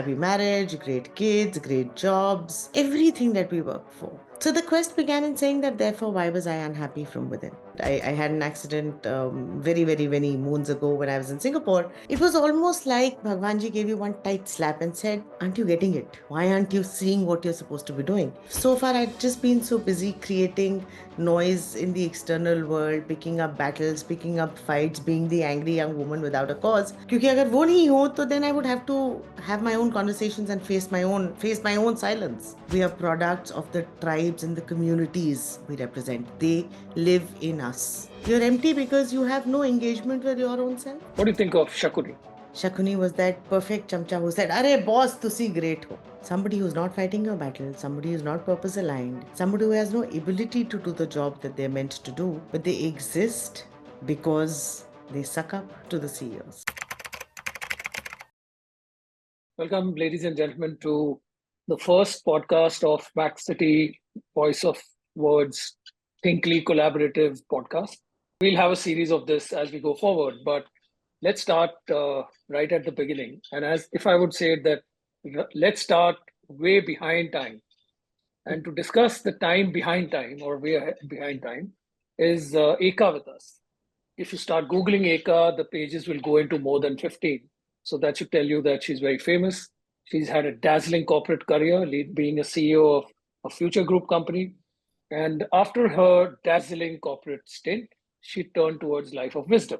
happy marriage, great kids, great jobs, everything that we work for. So the quest began in saying that, therefore, why was I unhappy from within? I had an accident very, very many moons ago when I was in Singapore. It was almost like Bhagwanji gave you one tight slap and said, aren't you getting it? Why aren't you seeing what you're supposed to be doing? So far, I'd just been so busy creating noise in the external world, picking up battles, picking up fights, being the angry young woman without a cause. क्योंकि अगर वो नहीं हो तो then I would have to have my own conversations and face my own silence. We are products of the tribes and the communities we represent. They live in us. You're empty because you have no engagement with your own self. What do you think of Shakuni? Shakuni was that perfect chamcha who said, "Arey boss, tusi great ho." Somebody who's not fighting your battle, somebody who's not purpose aligned, somebody who has no ability to do the job that they're meant to do, but they exist because they suck up to the CEOs. Welcome, ladies and gentlemen, to the first podcast of MaxCity Voice of Words Thinkly Collaborative podcast. We'll have a series of this as we go forward, but let's start right at the beginning. And as if I would say that, let's start way behind time. And to discuss the time behind time or way behind time is Eika with us. If you start Googling Eika, the pages will go into more than 15. So that should tell you that she's very famous. She's had a dazzling corporate career, being a CEO of a future group company. And after her dazzling corporate stint, she turned towards life of wisdom,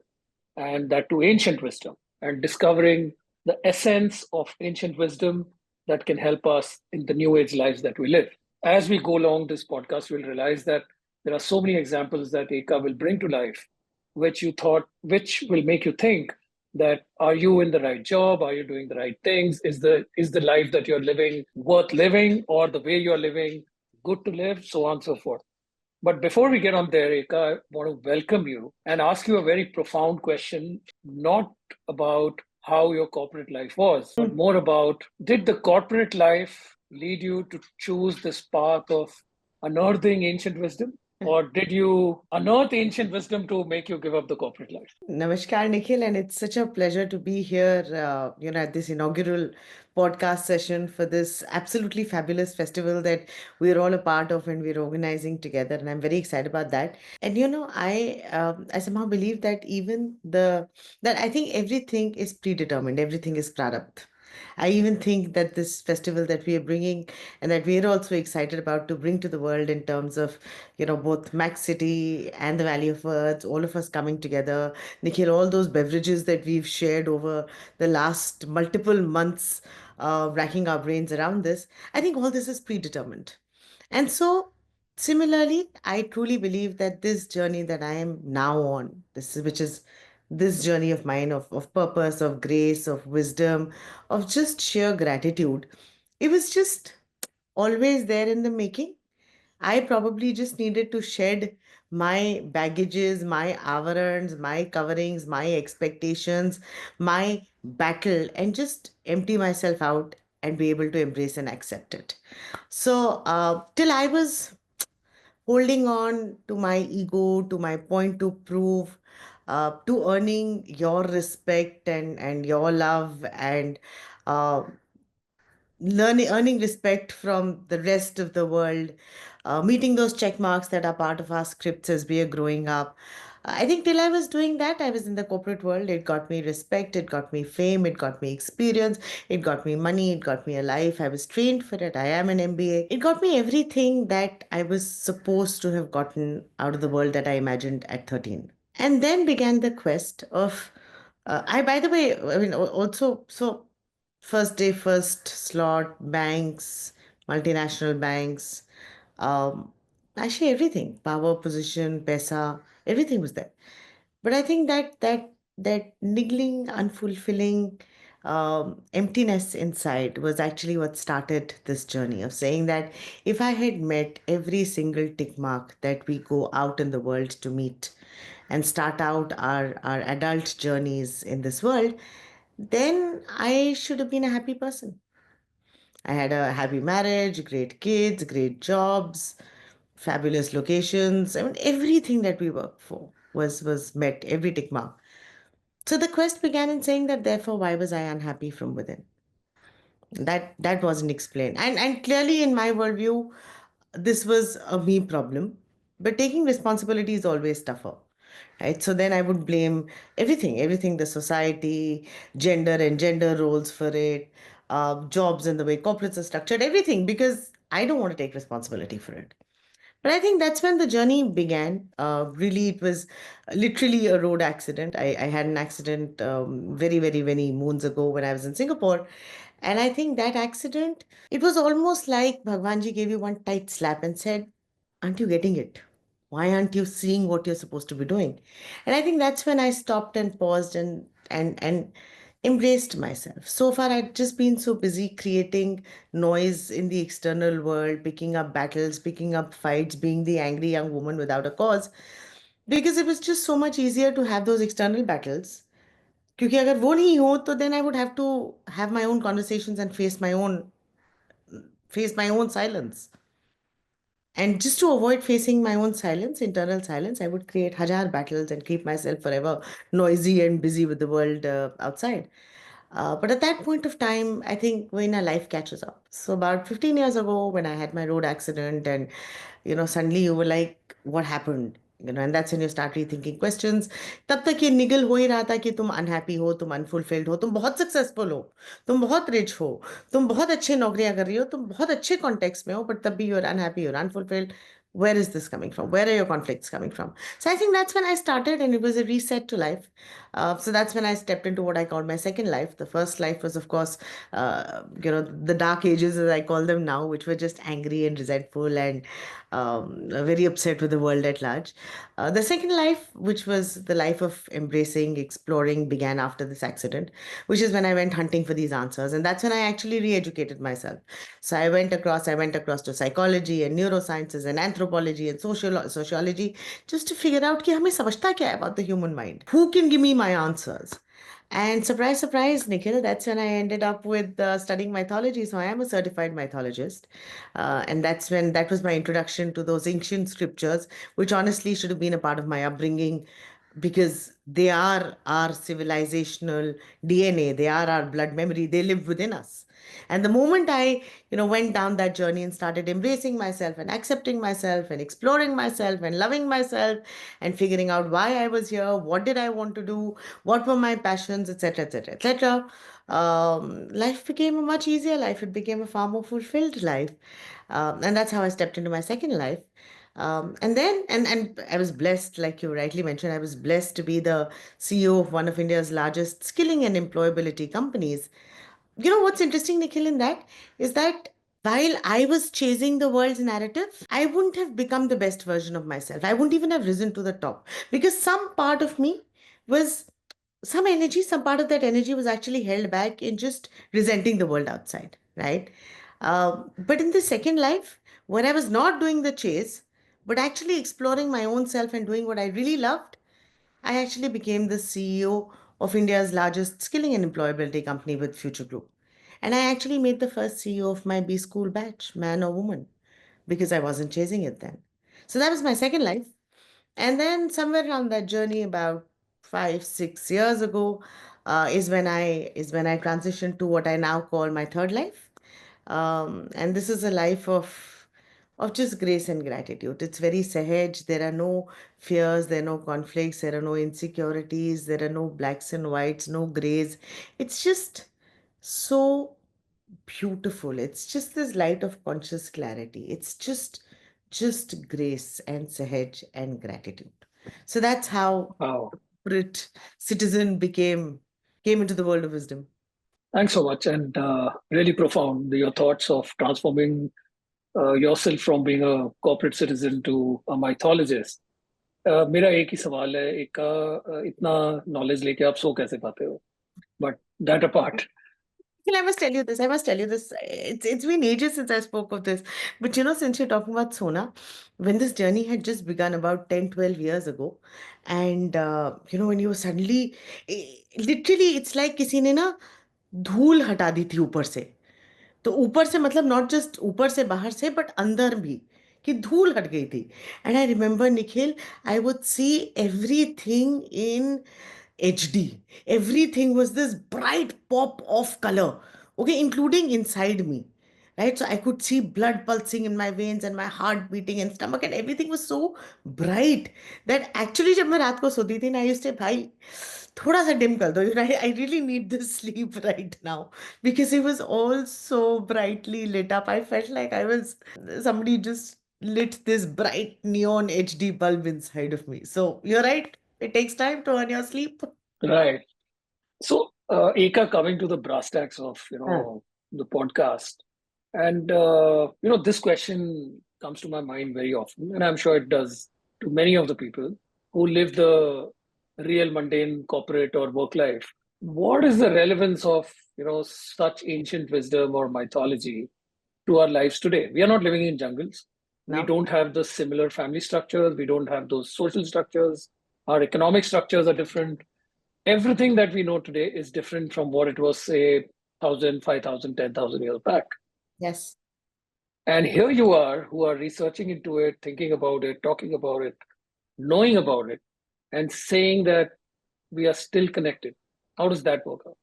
and that to ancient wisdom, and discovering the essence of ancient wisdom that can help us in the new age lives that we live. As we go along this podcast, we'll realize that there are so many examples that Eika will bring to life, which will make you think that, are you in the right job? Are you doing the right things? Is the life that you're living worth living, or the way you're living good to live, so on and so forth. But before we get on there, Eika, I want to welcome you and ask you a very profound question, not about how your corporate life was, but more about, did the corporate life lead you to choose this path of unearthing ancient wisdom? Or did you unearth ancient wisdom to make you give up the corporate life? Namaskar, Nikhil, and it's such a pleasure to be here, at this inaugural podcast session for this absolutely fabulous festival that we're all a part of and we're organizing together. And I'm very excited about that. And I somehow believe that that I think everything is predetermined, everything is prarabdha. I even think that this festival that we are bringing and that we're also excited about to bring to the world in terms of, both Max City and the Valley of Words, all of us coming together. Nikhil, all those beverages that we've shared over the last multiple months, racking our brains around this, I think all this is predetermined. And so, similarly, I truly believe that this journey that I am now on, which is this journey of mine of purpose, of grace, of wisdom, of just sheer gratitude, it was just always there in the making. I probably just needed to shed my baggages, my avarans, my coverings, my expectations, my battle, and just empty myself out and be able to embrace and accept it. So, till I was holding on to my ego, to my point to prove, to earning your respect and your love and uh, earning respect from the rest of the world, meeting those check marks that are part of our scripts as we are growing up. I think till I was doing that, I was in the corporate world. It got me respect, it got me fame, it got me experience, it got me money, it got me a life. I was trained for it. I am an MBA. It got me everything that I was supposed to have gotten out of the world that I imagined at 13. And then began the quest of, by the way, I mean, also, so first day, first slot, banks, multinational banks, um, actually everything, power, position, pesa, everything was there. But I think that niggling, unfulfilling emptiness inside was actually what started this journey of saying that if I had met every single tick mark that we go out in the world to meet and start out our adult journeys in this world, then I should have been a happy person. I had a happy marriage, great kids, great jobs, fabulous locations. I mean, everything that we worked for was met, every tick mark. So the quest began in saying that, therefore, why was I unhappy from within? That wasn't explained. And clearly in my worldview, this was a me problem. But taking responsibility is always tougher. Right. So then I would blame everything, the society, gender and gender roles for it, jobs and the way corporates are structured, everything, because I don't want to take responsibility for it. But I think that's when the journey began. Really, it was literally a road accident. I had an accident very, very, many moons ago when I was in Singapore. And I think that accident, it was almost like Bhagwanji gave you one tight slap and said, aren't you getting it? Why aren't you seeing what you're supposed to be doing? And I think that's when I stopped and paused and embraced myself. So far, I'd just been so busy creating noise in the external world, picking up battles, picking up fights, being the angry young woman without a cause, because it was just so much easier to have those external battles. क्योंकि अगर वो नहीं हो तो then I would have to have my own conversations and face my own silence. And just to avoid facing my own silence, internal silence, I would create hajar battles and keep myself forever noisy and busy with the world outside. But at that point of time, I think when our life catches up. So about 15 years ago, when I had my road accident, and suddenly you were like, "What happened?" And that's when you start rethinking questions. तब तक ये निगल हो ही रहा था कि तुम unhappy हो, तुम अनफुलफिल्ड हो, तुम बहुत सक्सेसफुल हो, तुम बहुत रिच हो, तुम बहुत अच्छे नौकरियां कर रही हो, तुम बहुत अच्छे कॉन्टेक्स्ट में हो, बट तब भी you're unhappy, you're unfulfilled. Where is this coming from? Where are your conflicts coming from? So I think that's when I started, and it was a reset to life. So that's when I stepped into what I call my second life. The first life was, of course, the dark ages, as I call them now, which were just angry and resentful and very upset with the world at large. The second life, which was the life of embracing, exploring, began after this accident, which is when I went hunting for these answers. And that's when I actually re-educated myself. So I went across to psychology and neurosciences and anthropology and sociology, just to figure out कि हमें समझता क्या है about the human mind. Who can give me my answers? And surprise, surprise, Nikhil, that's when I ended up with studying mythology. So I am a certified mythologist. And that was my introduction to those ancient scriptures, which honestly should have been a part of my upbringing, because they are our civilizational DNA. They are our blood memory. They live within us. And the moment I, went down that journey and started embracing myself and accepting myself and exploring myself and loving myself and figuring out why I was here, what did I want to do, what were my passions, etc., etc., etc., life became a much easier life. It became a far more fulfilled life. And that's how I stepped into my second life. And then, and I was blessed, like you rightly mentioned, I was blessed to be the CEO of one of India's largest skilling and employability companies. What's interesting, Nikhil, in that is that while I was chasing the world's narrative, I wouldn't have become the best version of myself. I wouldn't even have risen to the top, because some part of me was some part of that energy was actually held back in just resenting the world outside, right? But in the second life, where I was not doing the chase, but actually exploring my own self and doing what I really loved, I actually became the CEO of India's largest skilling and employability company with Future Group. And I actually made the first CEO of my B school batch, man or woman, because I wasn't chasing it then. So that was my second life. And then somewhere around that journey, about 5, 6 years ago, is when I transitioned to what I now call my third life. And this is a life of just grace and gratitude. It's very sahaj. There are no fears, there are no conflicts, there are no insecurities, there are no blacks and whites, no grays. It's just so beautiful. It's just this light of conscious clarity. It's just grace and sahaj and gratitude. So that's how Wow. Brit citizen came into the world of wisdom. Thanks so much. And really profound, your thoughts of transforming yourself from being a corporate citizen to a mythologist. मेरा एक ही सवाल है, एक का इतना knowledge लेके आप सो कैसे पाते हो? But that apart, Well, I must tell you this. I must tell you this. It's been ages since I spoke of this. But since you're talking about Sona, when this journey had just begun about 10, 12 years ago, and when you were suddenly, literally, it's like किसी ने ना धूल हटा दी थी ऊपर से. तो ऊपर से मतलब नॉट जस्ट ऊपर से बाहर से, बट अंदर भी, कि धूल हट गई थी. And I remember, Nikhil, I would see everything in HD. Everything was this bright pop of color. okay, including inside me, right? So I could see blood pulsing in my veins and my heart beating and stomach, and everything was so bright that actually जब मैं रात को सोती थी ना, I used to say भाई थोड़ा सा dim कर दो, you know, I really need this sleep right now because it was all so brightly lit up. I felt like I was somebody just lit this bright neon HD bulb inside of me. So you're right, it takes time to earn your sleep. Right. So, Eka, coming to the brass tacks of Huh. the podcast, and this question comes to my mind very often, and I'm sure it does to many of the people who live the real mundane corporate or work life. What is the relevance of such ancient wisdom or mythology to our lives today? We are not living in jungles. We No. don't have the similar family structures. We don't have those social structures. Our economic structures are different. Everything that we know today is different from what it was, say, 1,000, 5,000, 10,000 years back. Yes. And here you are, who are researching into it, thinking about it, talking about it, knowing about it, and saying that we are still connected. How does that work out?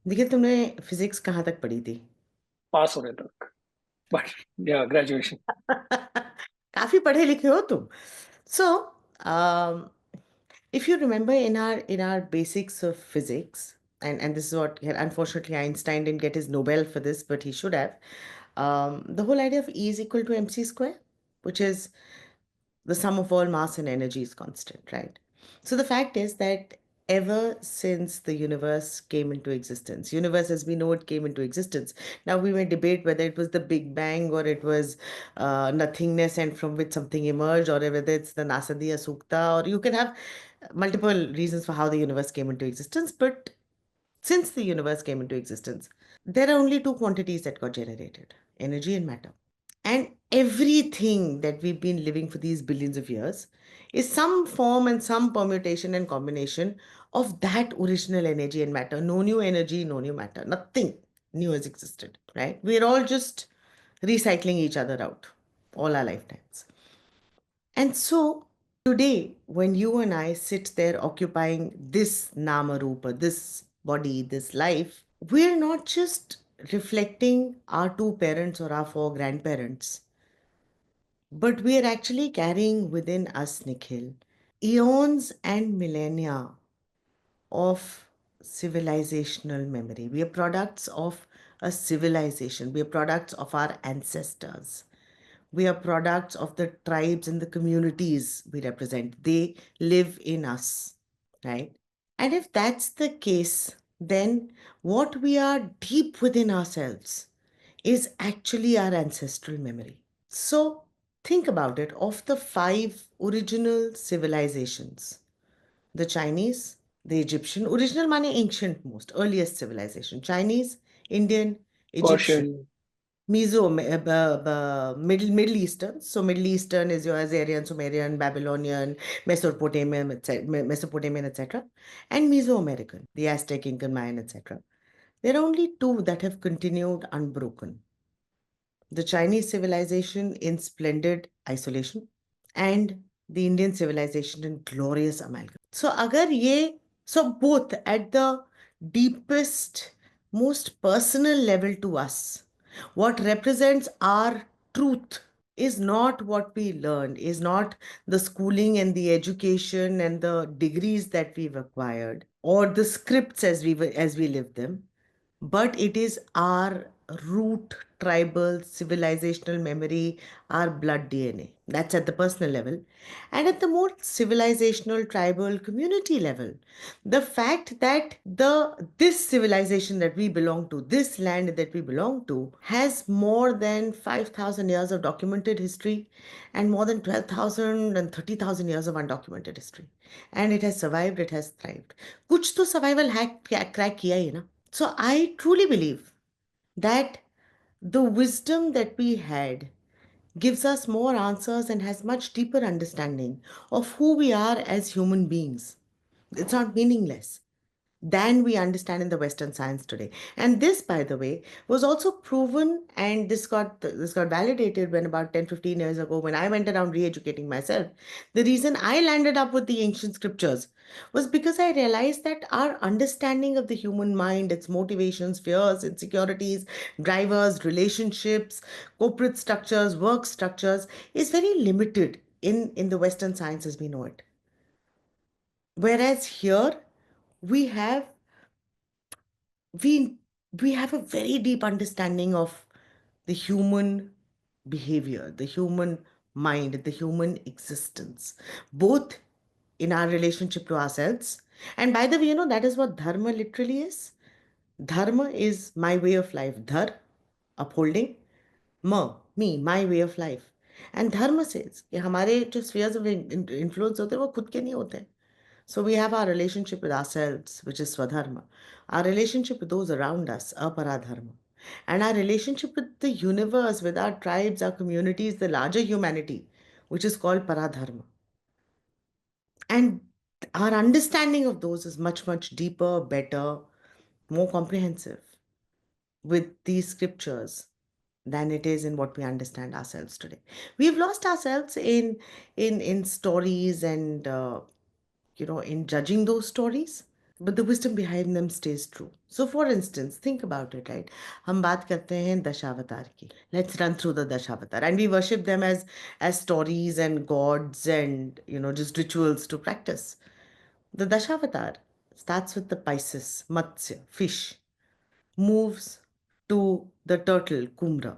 देखिए तुमने physics कहाँ तक पढ़ी थी? Pass on it. But yeah, graduation. काफी पढ़े लिखे हो तुम. So, um, if you remember in our basics of physics, and this is what, unfortunately Einstein didn't get his Nobel for this, but he should have. The whole idea of E is equal to mc square, which is the sum of all mass and energy is constant, right? So the fact is that ever since the universe came into existence, universe as we know it came into existence. Now we may debate whether it was the Big Bang or it was nothingness and from which something emerged, or whether it's the Nasadiya Sukta, or you can have multiple reasons for how the universe came into existence. But since the universe came into existence, there are only two quantities that got generated: energy and matter. And everything that we've been living for these billions of years is some form and some permutation and combination of that original energy and matter. No new energy, no new matter. Nothing new has existed, right? We're all just recycling each other out all our lifetimes. And so today, when you and I sit there occupying this Nama Rupa, this body, this life, we're not just reflecting our two parents or our four grandparents, but we are actually carrying within us, Nikhil, eons and millennia of civilizational memory. We are products of a civilization. We are products of our ancestors. We are products of the tribes and the communities we represent. They live in us, right? And if that's the case, then what we are deep within ourselves is actually our ancestral memory. So think about it. Of the five original civilizations, the Chinese, the Egyptian, original money ancient most, earliest civilization, Chinese, Indian, Egyptian, Persian, Meso, Middle Eastern. So Middle Eastern is your Assyrian, Sumerian, Babylonian, Mesopotamian, etc. And Mesoamerican, the Aztec, Incan, Mayan, etc. There are only two that have continued unbroken: the Chinese civilization in splendid isolation, and the Indian civilization in glorious amalgam. So both at the deepest, most personal level to us, what represents our truth is not what we learned, is not the schooling and the education and the degrees that we've acquired, or the scripts as we live them, but it is our root tribal civilizational memory, our blood DNA. That's at the personal level. And at the more civilizational tribal community level, the fact that this civilization that we belong to, this land that we belong to, has more than 5,000 years of documented history and more than 12,000 and 30,000 years of undocumented history. And it has survived, it has thrived. कुछ तो survival hack crack किया ही ना. So I truly believe that the wisdom that we had gives us more answers and has much deeper understanding of who we are as human beings. It's not meaningless. than we understand in the Western science today. And this, by the way, was also proven, and this got validated when about 10, 15 years ago, when I went around re-educating myself. The reason I landed up with the ancient scriptures was because I realized that our understanding of the human mind, its motivations, fears, insecurities, drivers, relationships, corporate structures, work structures, is very limited in the Western science as we know it. Whereas here we have we we have a very deep understanding of the human behavior, the human mind, the human existence, both in our relationship to ourselves. And by the way, that is what dharma literally is. Dharma is my way of life. Dhar, upholding, ma, me, my way of life. And dharma says कि हमारे जो spheres of influence होते हैं वो खुद के नहीं होते हैं. So we have our relationship with ourselves, which is Swadharma, our relationship with those around us, Aparadharma, and our relationship with the universe, with our tribes, our communities, the larger humanity, which is called Paradharma. And our understanding of those is much, much deeper, better, more comprehensive with these scriptures than it is in what we understand ourselves today. We've lost ourselves in stories and in judging those stories, but the wisdom behind them stays true. So for instance, think about it, right? हम बात करते हैं दशावतार की. Let's run through the Dashavatar, and we worship them as stories and gods and just rituals to practice. The Dashavatar starts with the Pisces, Matsya, fish, moves to the turtle, Kumra,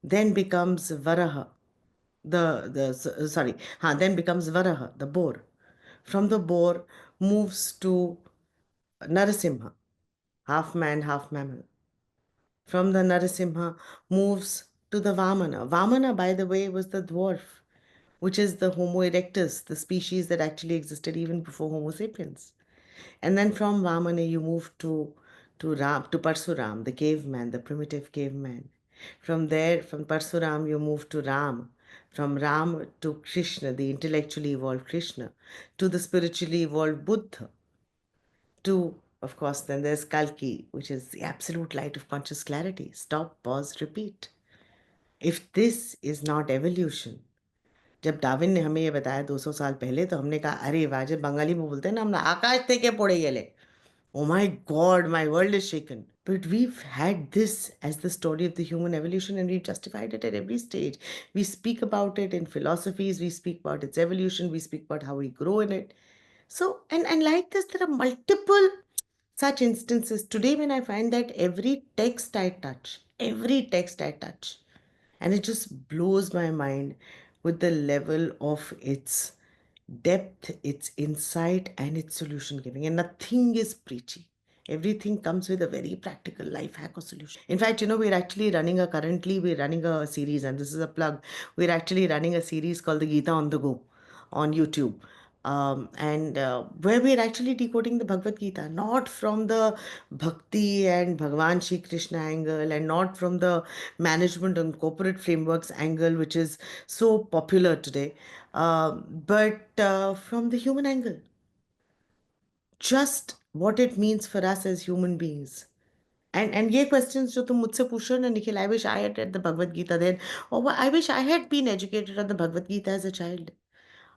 then becomes Varaha, then becomes Varaha, the boar. From the boar moves to Narasimha, half man, half mammal. From the Narasimha moves to the Vamana. Vamana, by the way, was the dwarf, which is the Homo erectus, the species that actually existed even before Homo sapiens. And then from Vamana you move to Parsuram, the caveman, the primitive caveman. From there, from Parsuram, you move to Ram. From Ram to Krishna, the intellectually evolved Krishna, to the spiritually evolved Buddha, to, of course, then there's Kalki, which is the absolute light of conscious clarity. Stop, pause, repeat. If this is not evolution, जब Darwin ने हमें ये बताया 200 साल पहले, तो हमने कहा अरे वाह, जब बंगाली में बोलते हैं ना, हम आकाश থেকে পড়ে গেলে, oh my god, my world is shaken. But we've had this as the story of the human evolution, and we've justified it at every stage. We speak about it in philosophies, we speak about its evolution, we speak about how we grow in it. So, and like this, there are multiple such instances. Today, when I find that every text I touch, and it just blows my mind with the level of its depth, its insight, and its solution giving. And nothing is preachy. Everything comes with a very practical life hack or solution. In fact, currently we're running a series, and this is a plug. We're actually running a series called the Gita on the Go on YouTube. And where we're actually decoding the Bhagavad Gita, not from the Bhakti and Bhagavan Shri Krishna angle, and not from the management and corporate frameworks angle, which is so popular today, but from the human angle, just what it means for us as human beings. And ये questions जो तुम मुझसे पूछ रहे हो ना Nikhil, I wish I had read the Bhagavad Gita then, or I wish I had been educated on the Bhagavad Gita as a child.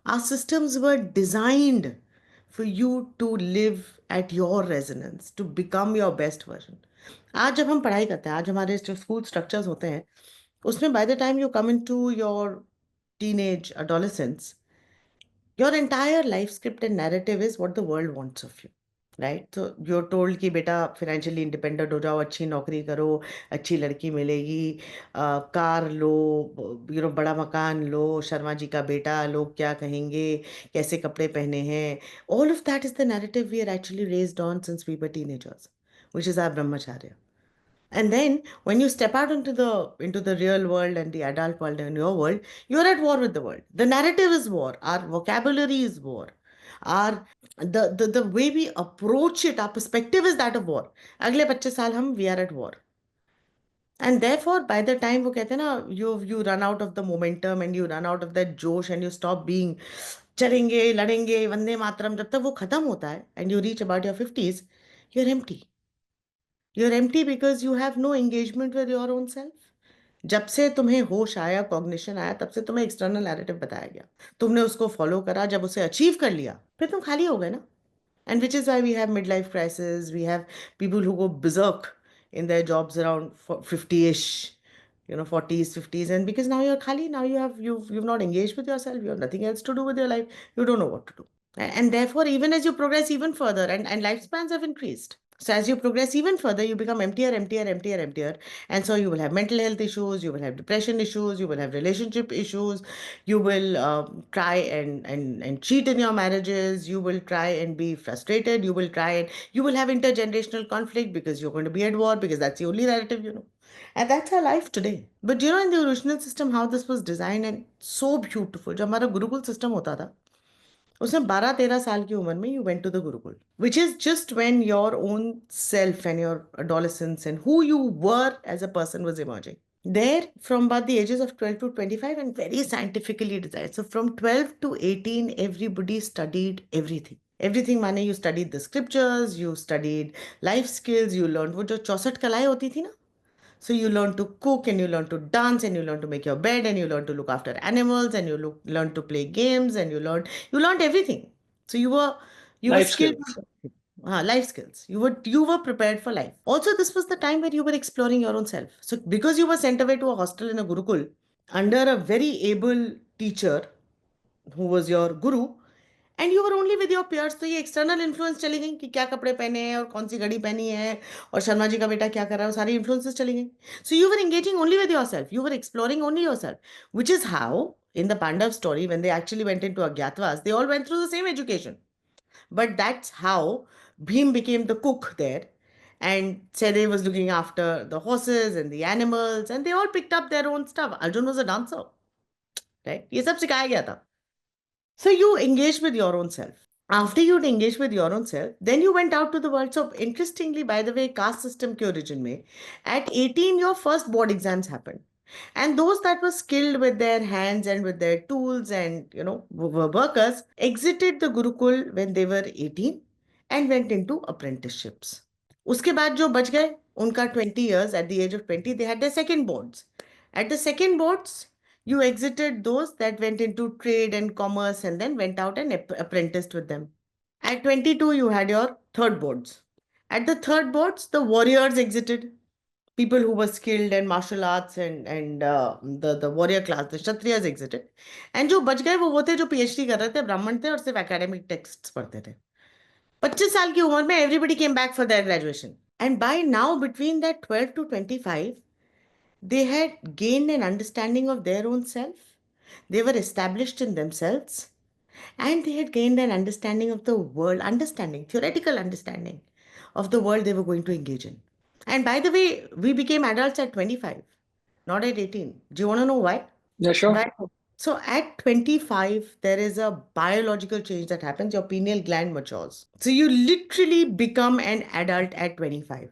Our systems were designed for you to live at your resonance, to become your best version. आज जब हम पढ़ाई करते हैं, आज हमारे जो school structures होते हैं, उसमें by the time you come into your teenage adolescence, your entire life script and narrative is what the world wants of you, right? So you're told कि बेटा financially independent हो जाओ, अच्छी नौकरी करो, अच्छी लड़की मिलेगी, कार लो, बड़ा मकान लो, शर्मा जी का बेटा, लोग क्या कहेंगे, कैसे कपड़े पहने हैं. All of that is the narrative we are actually raised on since we were teenagers, which is our brahmacharya. And then when you step out into the real world and the adult world and your world, you're at war with the world. The narrative is war. Our vocabulary is war. Our the way we approach it, our perspective is that of war. अगले 25 साल हम we are at war. And therefore, by the time वो कहते हैं ना, you run out of the momentum and you run out of that josh and you stop being चलेंगे लड़ेंगे वंदे मातरम, जब तक वो खत्म होता है and you reach about your 50s, you're empty. You're empty because you have no engagement with your own self. जब से तुम्हें होश आया, कॉग्निशन आया, तब से तुम्हें एक्सटर्नल नैरेटिव बताया गया, तुमने उसको फॉलो करा, जब उसे अचीव कर लिया फिर तुम खाली हो गए ना. And which is why we have midlife crisis. We have people who go berserk in their jobs around 50-ish, 40s, 50s. And because now you're khali, now you've not engaged with yourself. You have nothing else to do with your life. You don't know what to do. And therefore, even as you progress even further, and lifespans have increased. So as you progress even further, you become emptier, emptier, emptier, emptier. And so you will have mental health issues, you will have depression issues, you will have relationship issues, you will try and cheat in your marriages, you will try and be frustrated, you will try and you will have intergenerational conflict because you're going to be at war, because that's the only narrative. And that's our life today. But in the original system, how this was designed and so beautiful. जब हमारा Gurukul system होता था, उसमें 12-13 साल की उम्र में you went to the Gurukul, which is just when your own self and your adolescence and who you were as a person was emerging. There, from about the ages of 12 to 25, and very scientifically designed. So from 12 to 18, everybody studied everything. Everything माने you studied the scriptures, you studied life skills, you learned वो जो 64 कलाएं होती थी ना. So you learn to cook and you learn to dance and you learn to make your bed and you learn to look after animals and learn to play games and you learned everything. So you were Life skilled. skills. Life skills. You were prepared for life. Also, this was the time where you were exploring your own self. So because you were sent away to a hostel in a Gurukul under a very able teacher who was your guru, and you were only with your piers, तो ये external influence चली गई कि क्या कपड़े पहने हैं और कौन सी घड़ी पहनी है और शर्मा जी का बेटा क्या कर रहा है, वो सारी इन्फ्लुएंसेस चली गई. So you were engaging only with your self, you were exploring only your self, which is how in the Pandav story, when they actually went into Agyatwas, they all went through the same education. But that's how Bhim became the cook there, and Sede was looking after the horses and the animals, and they all picked up their own stuff. Arjun was a dancer, right? ये सब सिखाया गया था. So you engaged with your own self. After you'd engaged with your own self, then you went out to the world. So interestingly, by the way, caste system ke origin mein, at 18, your first board exams happened. And those that were skilled with their hands and with their tools and, were workers, exited the Gurukul when they were 18 and went into apprenticeships. उसके बाद जो बच गए, उनका 20 years, at the age of 20, they had their second boards. At the second boards, you exited those that went into trade and commerce and then went out and apprenticed with them. At 22, you had your third boards. At the third boards, the warriors exited. People who were skilled in martial arts and the warrior class, the Kshatriyas exited. And जो बच गए वो थे जो PhD कर रहे थे, ब्राह्मण थे और सिर्फ academic texts पढ़ते थे. 25 साल की उम्र में everybody came back for their graduation. And by now, between that 12 to 25, they had gained an understanding of their own self. They were established in themselves. And they had gained an understanding of the world, theoretical understanding of the world they were going to engage in. And by the way, we became adults at 25, not at 18. Do you want to know why? Yeah, sure. Why? So at 25, there is a biological change that happens. Your pineal gland matures. So you literally become an adult at 25.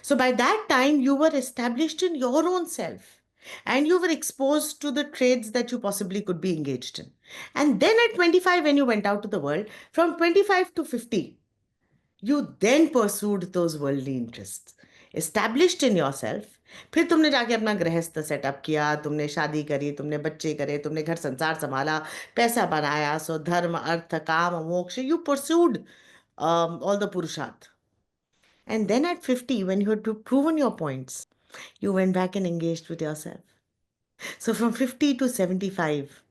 So by that time, you were established in your own self and you were exposed to the trades that you possibly could be engaged in. And then at 25, when you went out to the world, from 25 to 50, you then pursued those worldly interests, established in yourself. फिर तुमने जाके अपना गृहस्थ setup किया, तुमने शादी करी, तुमने बच्चे करे, तुमने घर संसार संभाला, पैसा बनाया, सो धर्म अर्थ काम मोक्ष, you pursued all the purusharth. And then at 50, when you had proven your points, you went back and engaged with yourself. So from 50 to 75,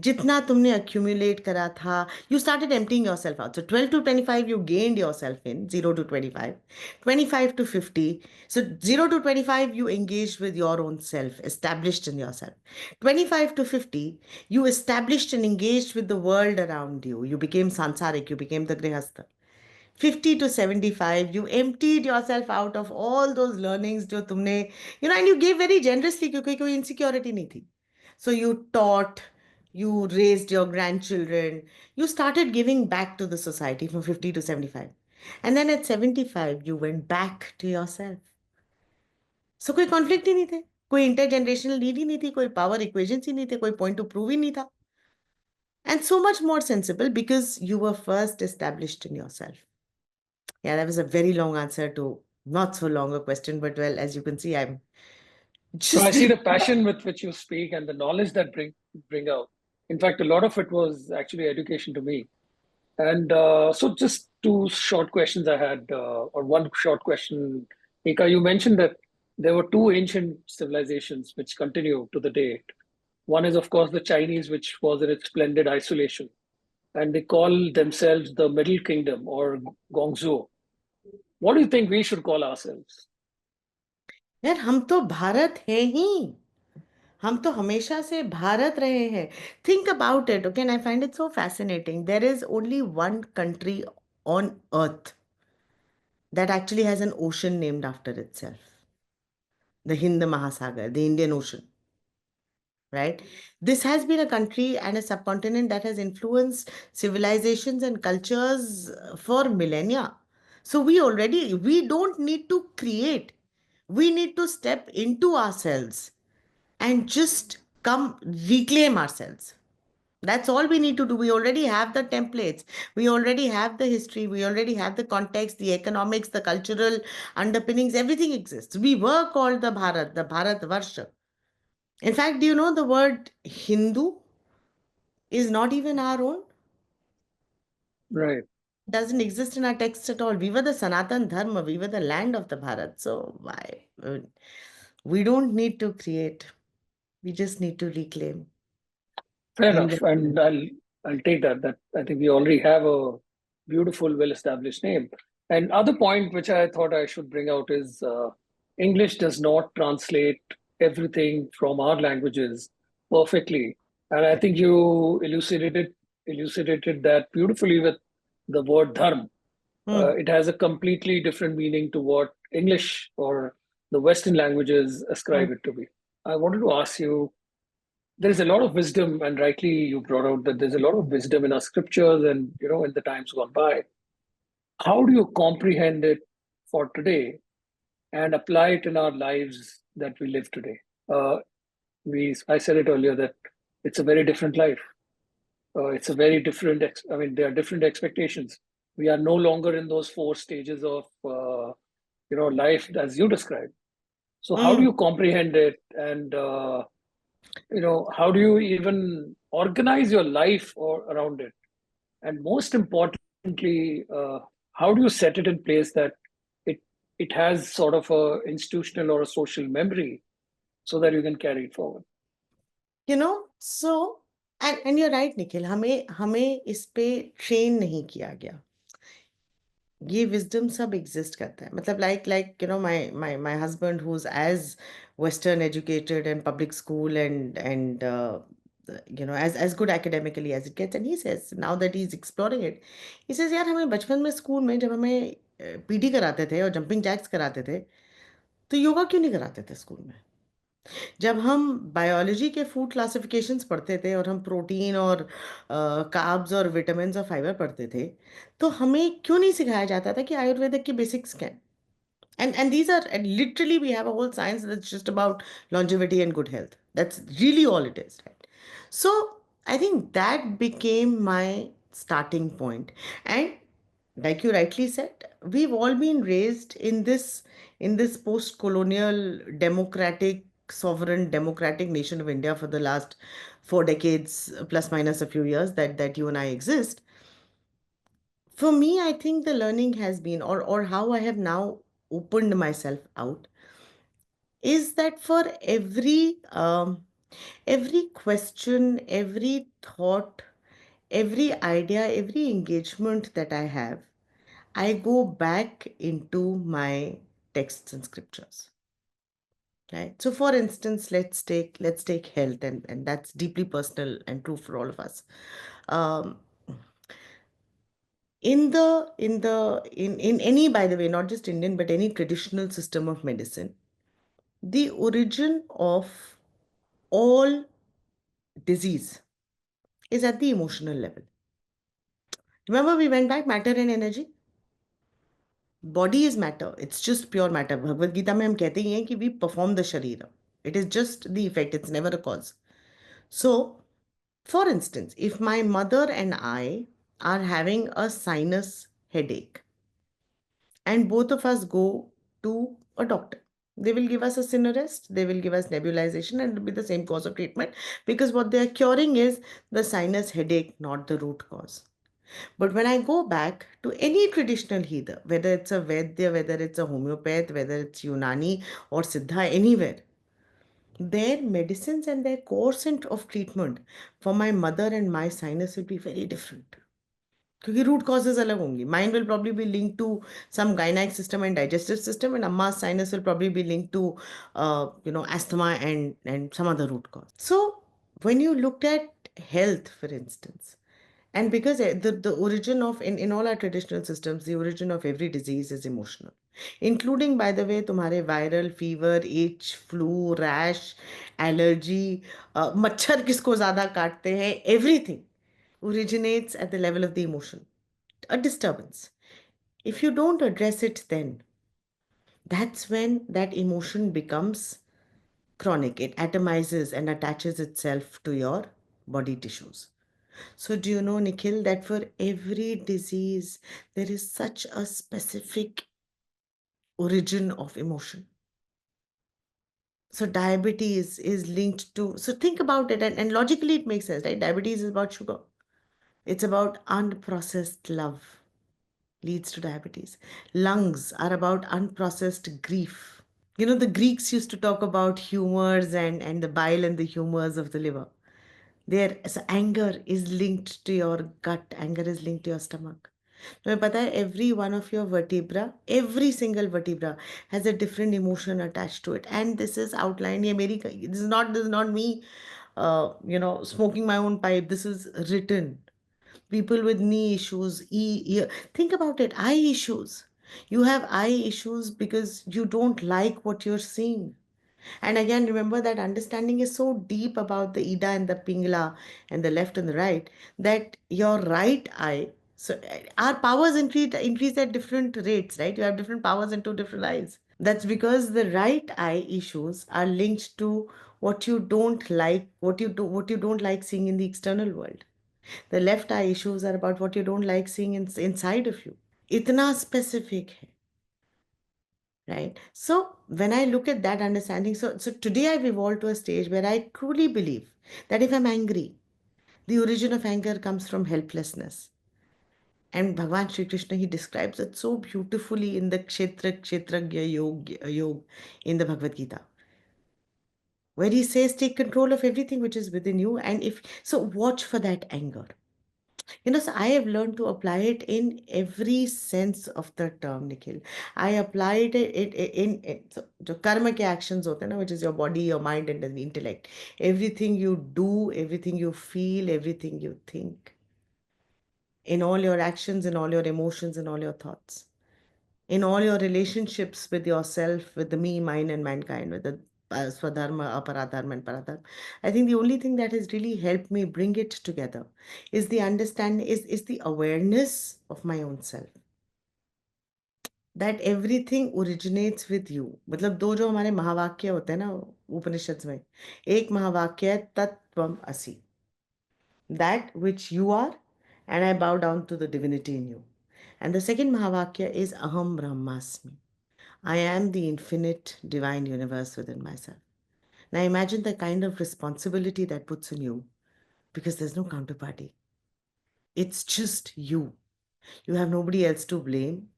जितना तुमने accumulate करा था, you started emptying yourself out. So 12 to 25, you gained yourself in 0 to 25. 25 to 50. So 0 to 25, you engaged with your own self, established in yourself. 25 to 50, you established and engaged with the world around you. You became sansarik, you became the grihastha. 50 to 75, you emptied yourself out of all those learnings जो तुमने, and you gave very generously क्योंकि कोई insecurity नहीं थी. So you taught, you raised your grandchildren, you started giving back to the society from 50 to 75. And then at 75, you went back to yourself. So कोई conflict ही नहीं थे, कोई intergenerational need ही नहीं थी, कोई power equations ही नहीं थे, कोई point to prove ही नहीं था. and so much more sensible because you were first established in yourself. Yeah, that was a very long answer to not so long a question, but well, as you can see, I'm No, I just see being. the passion with which you speak and the knowledge that bring out. In fact, a lot of it was actually education to me. And so, just two short questions I had, or one short question. Eka, you mentioned that there were two ancient civilizations which continue to the date. One is, of course, the Chinese, which was in its splendid isolation, and they call themselves the Middle Kingdom or Gongzhou. What do you think we should call ourselves? यार हम तो भारत है ही हम तो हमेशा से भारत रहे हैं think about it okay and I find it so fascinating there is only one country on earth that actually has an ocean named after itself, the Hind Mahasagar, the Indian Ocean, right? This has been a country and a subcontinent that has influenced civilizations and cultures for millennia. So we don't need to create. We need to step into ourselves and just come reclaim ourselves. That's all we need to do. We already have the templates. We already have the history. We already have the context, the economics, the cultural underpinnings. Everything exists. We were called the Bharat Varsha. In fact, do you know the word Hindu is not even our own? Right. Doesn't exist in our texts at all. We were the Sanatan Dharma. We were the land of the Bharat. So why? We don't need to create. We just need to reclaim. Fair enough, and Independence. I'll take that. That I think we already have a beautiful, well-established name. And other point which I thought I should bring out is English does not translate everything from our languages perfectly, and I think you elucidated that beautifully with the word dharma. Hmm. It has a completely different meaning to what English or the Western languages ascribe Hmm. it to be. I wanted to ask you, there's a lot of wisdom, and rightly you brought out that there's a lot of wisdom in our scriptures and in the times gone by. How do you comprehend it for today and apply it in our lives that we live today? Uh, I said it earlier that it's a very different life. It's a very different. I mean, there are different expectations. We are no longer in those four stages of life as you described. So, how do Hmm. you comprehend it, and how do you even organize your life or around it? And most importantly, how do you set it in place that it it has sort of a institutional or a social memory so that you can carry it forward? So and you're right, Nikhil. हमें हमें इस पे train नहीं किया गया. ये wisdom सब exist करता है मतलब like my husband who is as western educated and public school and as good academically as it gets, and he says now that he's exploring it, he says यार हमें बचपन में स्कूल में जब हमें पीटी कराते थे और जंपिंग जैक्स कराते थे तो योगा क्यों नहीं कराते थे स्कूल में. जब हम बायोलॉजी के फूड क्लासिफिकेशंस पढ़ते थे और हम प्रोटीन और कार्ब्स और विटामिन्स और फाइबर पढ़ते थे तो हमें क्यों नहीं सिखाया जाता था कि आयुर्वेदिक की बेसिक्स क्या हैं. And these are, and literally we have a whole science that's just about longevity and good health. That's really all it is, right? So I think that became my starting point. And like you rightly said, we've all been raised in this post-colonial democratic sovereign democratic nation of India for the last 4 decades, plus minus a few years that you and I exist. For me, I think the learning has been, or how I have now opened myself out, is that for every question, every thought, every idea, every engagement that I have, I go back into my texts and scriptures. Right. So for instance, let's take health, and that's deeply personal and true for all of us. Um, in any, by the way, not just Indian but any traditional system of medicine, the origin of all disease is at the emotional level. Remember, we went back matter and energy. Body is matter, it's just pure matter. Bhagavad Gita में हम कहते ही हैं कि we perform the sharira. It is just the effect, it's never a cause. So For instance, if my mother and I are having a sinus headache and both of us go to a doctor, they will give us a Cinerest, they will give us nebulization, and it will be the same course of treatment, because what they are curing is the sinus headache, not the root cause. But when I go back to any traditional healer, whether it's a Vaidya, whether it's a homeopath, whether it's Unani or Siddha, anywhere, their medicines and their course of treatment for my mother and my sinus will be very different. क्योंकि root causes अलग होंगी. Mine will probably be linked to some gynec system and digestive system, and Amma's sinus will probably be linked to asthma and some other root cause. So when you looked at health, for instance, and because the origin of in all our traditional systems, the origin of every disease is emotional, including, by the way, तुम्हारे viral fever, itch, flu, rash, allergy, मच्छर किसको ज़्यादा काटते हैं, everything originates at the level of the emotion, a disturbance. If you don't address it, then that's when that emotion becomes chronic. It atomizes and attaches itself to your body tissues. So, do you know, Nikhil, that for every disease, there is such a specific origin of emotion? So, diabetes is linked to, so think about it, and logically it makes sense, right? Diabetes is about sugar, it's about unprocessed love, leads to diabetes. Lungs are about unprocessed grief. The Greeks used to talk about humors and the bile and the humors of the liver. So anger is linked to your gut, anger is linked to your stomach. तुम्हें पता है, every one of your vertebra, every single vertebra has a different emotion attached to it, and this is outlined. This is not me, smoking my own pipe. This is written. People with knee issues, think about it, eye issues. You have eye issues because you don't like what you're seeing. And again, remember that understanding is so deep about the Ida and the Pingla and the left and the right, that your right eye, so our powers increase at different rates, right? You have different powers in two different eyes. That's because the right eye issues are linked to what you don't like, what you don't like seeing in the external world. The left eye issues are about what you don't like seeing inside of you. Itna specific hai, right? So when I look at that understanding, so today I've evolved to a stage where I truly believe that if I'm angry, the origin of anger comes from helplessness. And Bhagavan Sri Krishna, he describes it so beautifully in the Kshetragya Yoga in the Bhagavad Gita, where he says, take control of everything which is within you. And if so, watch for that anger. So I have learned to apply it in every sense of the term, Nikhil. I applied it in so the karma ke actions hote na, which is your body, your mind, and the intellect. Everything you do, everything you feel, everything you think, in all your actions, in all your emotions, in all your thoughts, in all your relationships with yourself, with the me, mine, and mankind, with the Swadharma, Aparadharma, and Paradharma. I think the only thing that has really helped me bring it together is the understanding, is the awareness of my own self. That everything originates with you. मतलब दो जो हमारे महावाक्य होते हैं ना उपनिषद में, एक महावाक्य है तत्त्वम असि, that which you are, and I bow down to the divinity in you. And the second Mahavakya is Aham Brahmasmi. I am the infinite divine universe within myself. Now imagine the kind of responsibility that puts on you, because there's no counterparty. It's just you. You have nobody else to blame.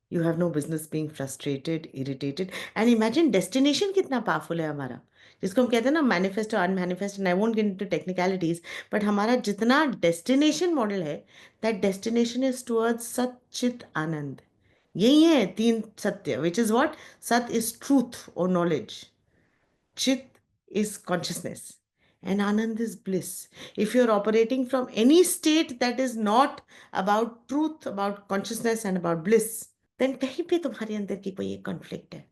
You have no business being frustrated, irritated. And imagine destination कितना powerful है हमारा, जिसको हम कहते हैं ना manifest और unmanifest, and I won't get into technicalities, but हमारा जितना destination model है, that destination is towards सत चित आनंद. यही है तीन सत्य, which is what? Sat is truth or knowledge. Chit is consciousness. And Anand is bliss. If you're operating from any state that is not about truth, about consciousness, and about bliss, then कहीं पे तुम्हारे अंदर की कोई एक conflict है.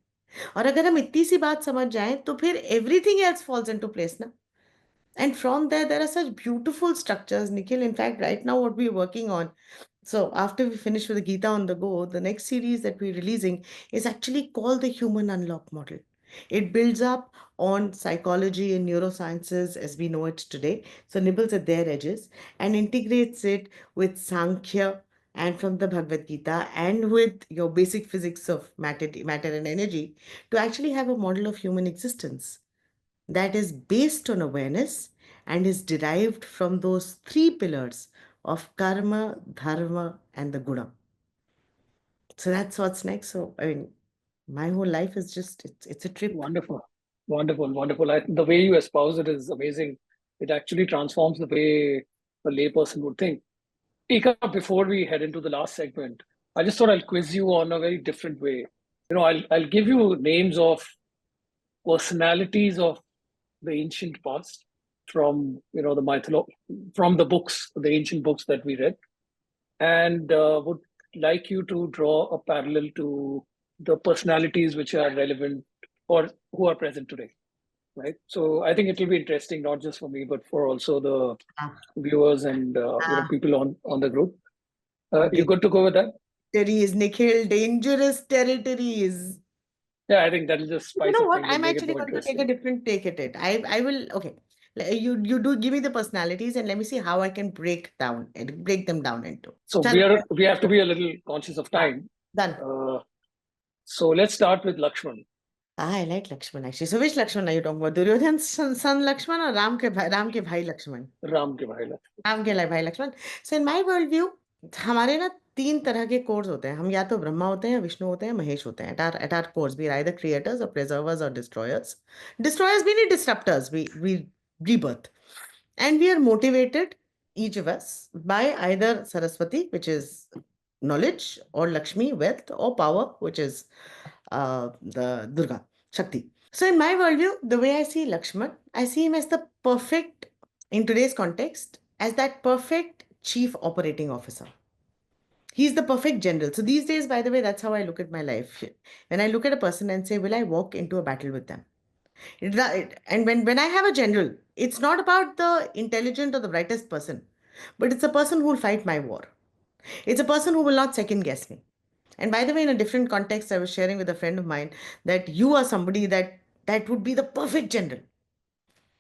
और अगर हम इतनी सी बात समझ जाएं तो फिर everything else falls into place ना. And from there are such beautiful structures, Nikhil. In fact, right now, what we're working on, so after we finish with the Gita on the Go, the next series that we're releasing is actually called the Human Unlock Model. It builds up on psychology and neurosciences as we know it today, so nibbles at their edges and integrates it with Sankhya and from the Bhagavad Gita and with your basic physics of matter and energy to actually have a model of human existence that is based on awareness and is derived from those three pillars of karma, dharma, and the guna. So that's what's next. So I mean, my whole life is just it's a trip. Wonderful, wonderful, wonderful. The way you espouse it is amazing. It actually transforms the way a layperson would think. Ika, before we head into the last segment, I just thought I'll quiz you on a very different way. I'll give you names of personalities of the ancient past from the from the books, the ancient books that we read, and would like you to draw a parallel to the personalities which are relevant or who are present today, right? So I think it will be interesting not just for me but for also the Ah, viewers and ah, people on the group. You big good to go with that? territories, Nikhil, dangerous territories. Yeah, I think that'll just You spice know up what? things and I'm make it actually more going to take a interesting. different take at it. I will okay. You do give me the personalities and let me see how I can break them down into. So Chalo, we have to be a little conscious of yeah, time. done. Uh, so let's start with Lakshman. Ah, I like Lakshman actually. So which Lakshman are you talking about? Duryodhan's son Lakshman or Ram ke bhai Lakshman? Ram ke bhai Lakshman. Ram के भाई लक्ष्मण. सो in my world view हमारे ना तीन तरह के course होते हैं. हम या तो ब्रह्मा होते हैं, विष्णु होते हैं, महेश होते हैं. At our core we are either creators और प्रिजर्वर्स और डिस्ट्रॉयर्स. डिस्ट्रॉयर्स भी नहीं, disruptors. We rebirth. And we are motivated, each of us, by either Saraswati, which is knowledge, or Lakshmi, wealth, or power, which is the Durga, Shakti. So, in my worldview, the way I see Lakshman, I see him as the perfect, in today's context, as that perfect chief operating officer. He's the perfect general. So, these days, by the way, that's how I look at my life. When I look at a person and say, will I walk into a battle with them? And when I have a general, it's not about the intelligent or the brightest person, but it's a person who will fight my war. It's a person who will not second guess me. And by the way, in a different context, I was sharing with a friend of mine that you are somebody that would be the perfect general,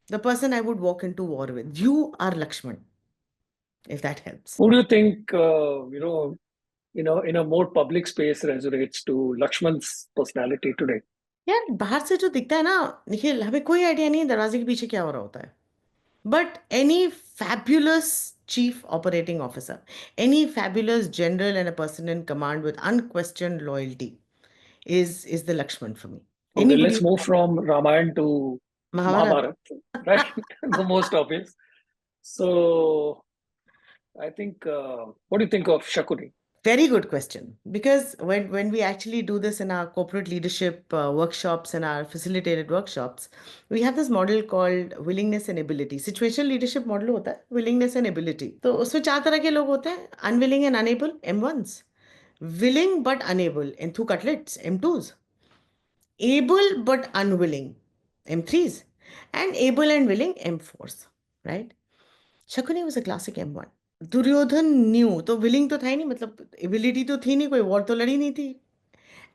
the person I would walk into war with. You are Lakshman, if that helps. Who do you think in a more public space resonates to Lakshman's personality today? यार बाहर से जो दिखता है ना निखिल, हमें कोई idea नहीं है दरवाजे के पीछे क्या हो रहा होता है. But any fabulous chief operating officer, any fabulous general and a person in command with unquestioned loyalty is the Lakshman for me. Okay, Anybody let's move from Ramayana to Mahabharata. Mahabharata, right? The most obvious. So I think, what do you think of Shakuni? Very good question. Because when we actually do this in our corporate leadership workshops and our facilitated workshops, we have this model called willingness and ability. Situational leadership model होता है willingness and ability. तो उसमें चार तरह के लोग होते हैं: unwilling and unable, M1s; willing but unable, N2 cutlets, M2s; able but unwilling, M3s; and able and willing, M4s. Right? Shakuni was a classic M1. Duryodhan न्यू तो विलिंग तो था ही नहीं, मतलब एबिलिटी तो थी नहीं, कोई वॉर तो लड़ी नहीं थी.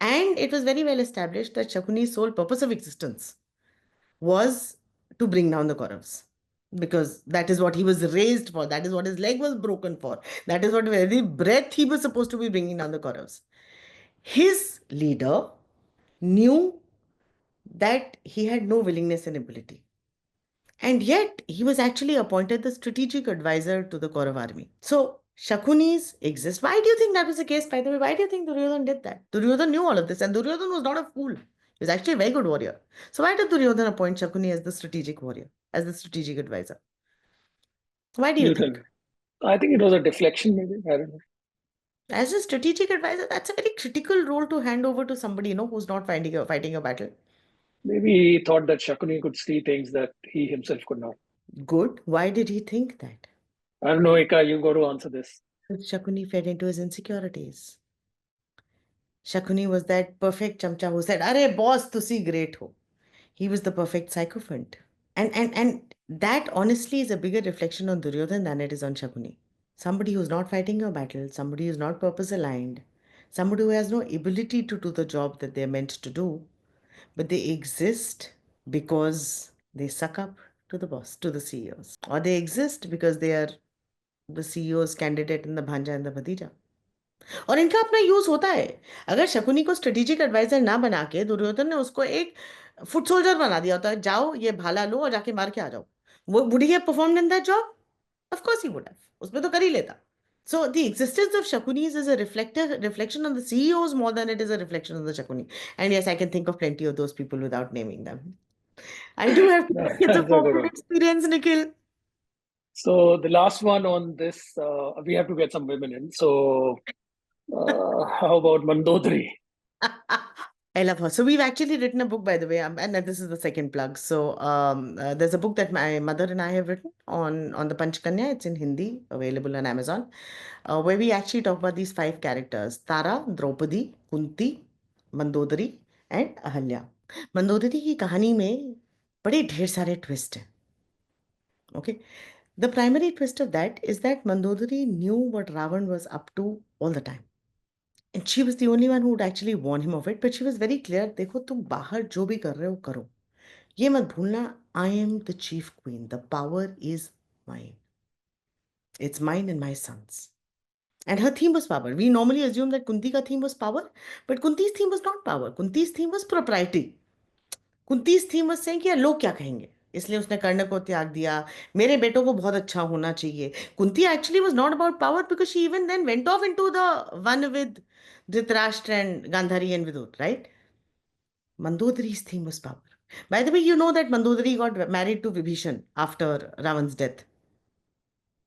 And it was very well establish that Shakuni sole purpose of existence was to bring down the Kauravas. Because that is what he was raised for. That is what his leg was broken for. That is what every breath he was supposed to be bringing down the Kauravas. His leader knew that he had no willingness and ability. And yet, he was actually appointed the strategic advisor to the Kaurav army. So, Shakunis exist. Why do you think that was the case, by the way? Why do you think Duryodhan did that? Duryodhan knew all of this, and Duryodhan was not a fool. He was actually a very good warrior. So, why did Duryodhan appoint Shakuni as the strategic warrior, as the strategic advisor? Why do you You tell me. think? I think it was a deflection, maybe. I don't know. As a strategic advisor, that's a very critical role to hand over to somebody, who's not fighting a battle. Maybe he thought that Shakuni could see things that he himself could not. Good. Why did he think that? I don't know, Ika, you got to answer this. Shakuni fed into his insecurities. Shakuni was that perfect chamcha who said, "Arey boss, tusi great ho." He was the perfect sycophant. And that honestly is a bigger reflection on Duryodhan than it is on Shakuni. Somebody who's not fighting a battle, somebody who's not purpose aligned, somebody who has no ability to do the job that they're meant to do, but they exist because they suck up to the boss, to the CEOs, or they exist because they are the CEO's candidate in the bhanja and the bhatija. और इनका अपना use होता है. अगर शकुनी को strategic adviser ना बना के दुर्योधन ने उसको एक फुट सोल्जर बना दिया होता है, जाओ ये भाला लो और जाके मार के आ जाओ, वो would he have performed in that job? Of course he would have, उसमें तो कर ही लेता. So the existence of Shakunis is a reflection on the CEOs more than it is a reflection on the Shakuni. And yes, I can think of plenty of those people without naming them. I do have to say it's a That's a good formative one. experience, Nikhil. So the last one on this, we have to get some women in. So how about Mandodari? I love her. So we've actually written a book, by the way, and this is the second plug. So there's a book that my mother and I have written on the Panchkanya. It's in Hindi, available on Amazon, where we actually talk about these five characters: Tara, Draupadi, Kunti, Mandodari, and Ahalya. Mandodari की कहानी में बड़े ढेर सारे twist हैं. Okay, the primary twist of that is that Mandodari knew what Ravan was up to all the time. And she was the only one who would actually warn him of it, but she was very clear, देखो तुम बाहर जो भी कर रहे हो करो, ये मत भूलना, I am the chief queen, the power is mine, it's mine and my sons. And her theme was power. We normally assume that Kunti ka theme was power, but Kunti's theme was not power. Kunti's theme was propriety. Kunti's theme was saying कि यार लोग क्या कहेंगे, इसलिए उसने कर्ण को त्याग दिया, मेरे बेटों को बहुत अच्छा होना चाहिए. Kunti actually was not about power because she even then went off into the one with Dhritarashtra and Gandhari and Vidut, right? Mandodari's theme was power. By the way, you know that Mandodari got married to Vibhishan after Ravan's death.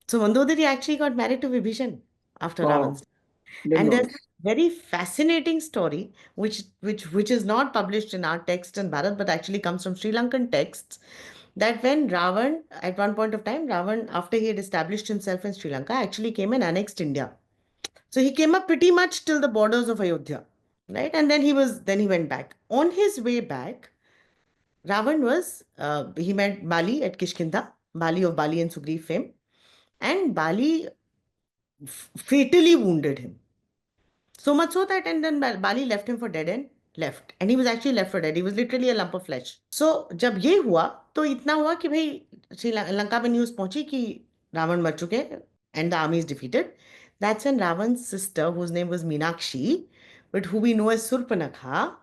So Mandodari actually got married to Vibhishan after Ravan's Wow, death. didn't And know there's a this. very fascinating story which is not published in our text in Bharat, but actually comes from Sri Lankan texts. That when Ravan, at one point of time, Ravan, after he had established himself in Sri Lanka, actually came and annexed India. So he came up pretty much till the borders of Ayodhya, right? And then he went back. On his way back, Ravan he met Bali at Kishkinda, Bali of Bali and Sugriv fame, and Bali fatally wounded him. So much so that, and then Bali left him for dead and left. And he was actually left for dead. He was literally a lump of flesh. So जब ये हुआ तो इतना हुआ कि भाई श्रीलंका में news पहुंची कि रावण मर चुके and the army is defeated. That's when Ravan's sister, whose name was Meenakshi, but who we know as Surpanakha,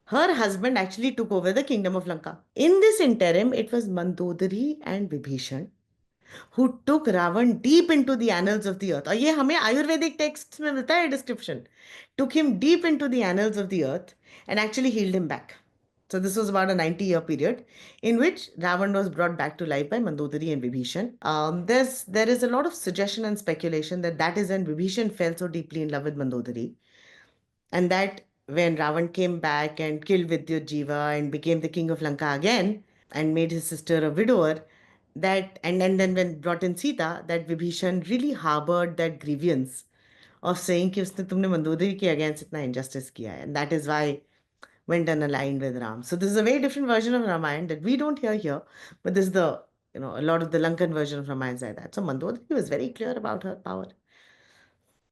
her husband actually took over the kingdom of Lanka. In this interim, it was Mandodari and Vibhishan who took Ravan deep into the annals of the earth. और ये हमें Ayurvedic texts में मिलता है description. Took him deep into the annals of the earth and actually healed him back. So this was about a 90-year period in which Ravan was brought back to life by Mandodari and Vibhishan. There is a lot of suggestion and speculation that is when Vibhishan fell so deeply in love with Mandodari, and that when Ravan came back and killed Vidyut Jiva and became the king of Lanka again and made his sister a widower, and then when brought in Sita, that Vibhishan really harbored that grievance of saying कि उसने तुमने मंदोदरी के against इतना injustice किया है, and that is why went and aligned with Ram. So this is a very different version of Ramayana that we don't hear here, but this is a lot of the Lankan version of Ramayana is like that. So Mandodari was very clear about her power.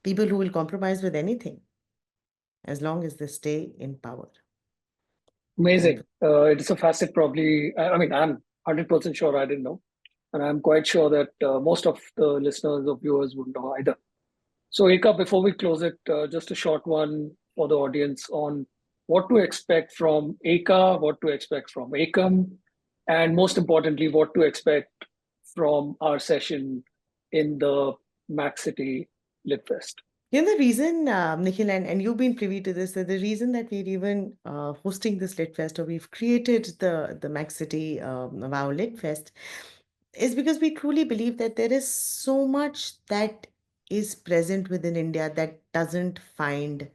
People who will compromise with anything as long as they stay in power. That Amazing. It is a facet probably, I mean, I'm 100% sure I didn't know. And I'm quite sure that most of the listeners or viewers wouldn't know either. So, Eka, before we close it, just a short one for the audience on what to expect from Eka, what to expect from Ekam, and most importantly, what to expect from our session in the MaxCity LitFest. The reason, Nikhil, and you've been privy to this, that the reason that we're even hosting this Lit Fest, or we've created the Max City WoW Lit Fest, is because we truly believe that there is so much that is present within India that doesn't find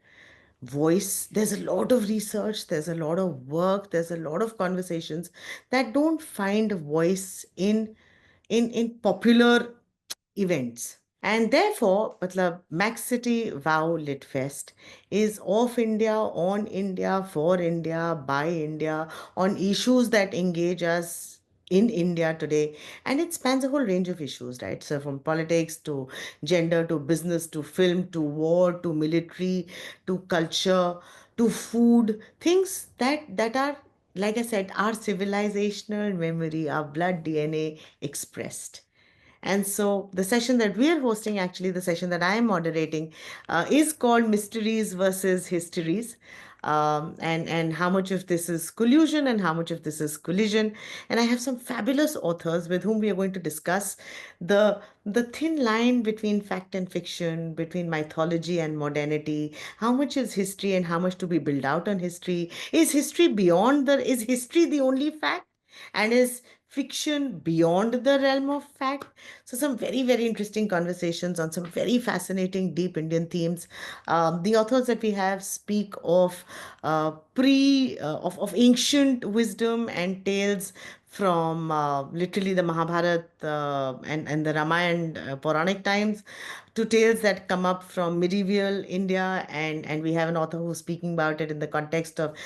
voice. There's a lot of research, there's a lot of work, there's a lot of conversations that don't find voice in popular events. And therefore, matlab, Max City WoW Lit Fest is of India, on India, for India, by India, on issues that engage us in India today. And it spans a whole range of issues, right? So from politics to gender to business to film to war to military to culture to food, things that are, like I said, our civilizational memory, our blood DNA expressed. And so the session that we're hosting, actually, the session that I'm moderating, is called Mysteries versus Histories. And how much of this is collusion and how much of this is collision. And I have some fabulous authors with whom we are going to discuss the thin line between fact and fiction, between mythology and modernity. How much is history and how much to be built out on history? Is history the only fact? And is fiction beyond the realm of fact? So, some very, very interesting conversations on some very fascinating, deep Indian themes. The authors that we have speak of of ancient wisdom and tales from literally the Mahabharata and the Ramayana Puranic times, to tales that come up from medieval India, and we have an author who's speaking about it in the context of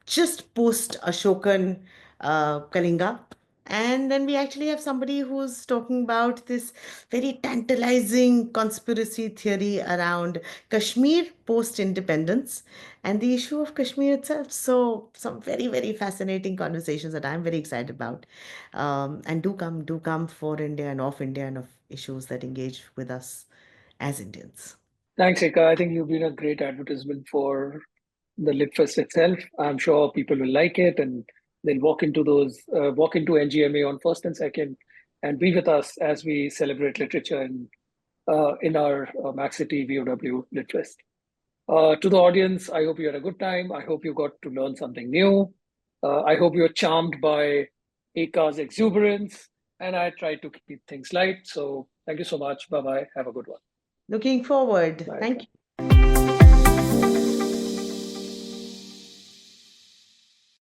just post Ashokan Kalinga. And then we actually have somebody who's talking about this very tantalizing conspiracy theory around Kashmir post independence and the issue of Kashmir itself. So, some very, very fascinating conversations that I'm very excited about. And do come for India and off India and of issues that engage with us as Indians. Thanks, Eika. I think you've been a great advertisement for the LitFest itself. I'm sure people will like it, and they'll walk into NGMA on first and second, and be with us as we celebrate literature in our MaxCity VoW LitFest. To the audience, I hope you had a good time. I hope you got to learn something new. I hope you're charmed by Eika's exuberance, and I tried to keep things light. So thank you so much. Bye bye. Have a good one. Looking forward. Bye. Thank you.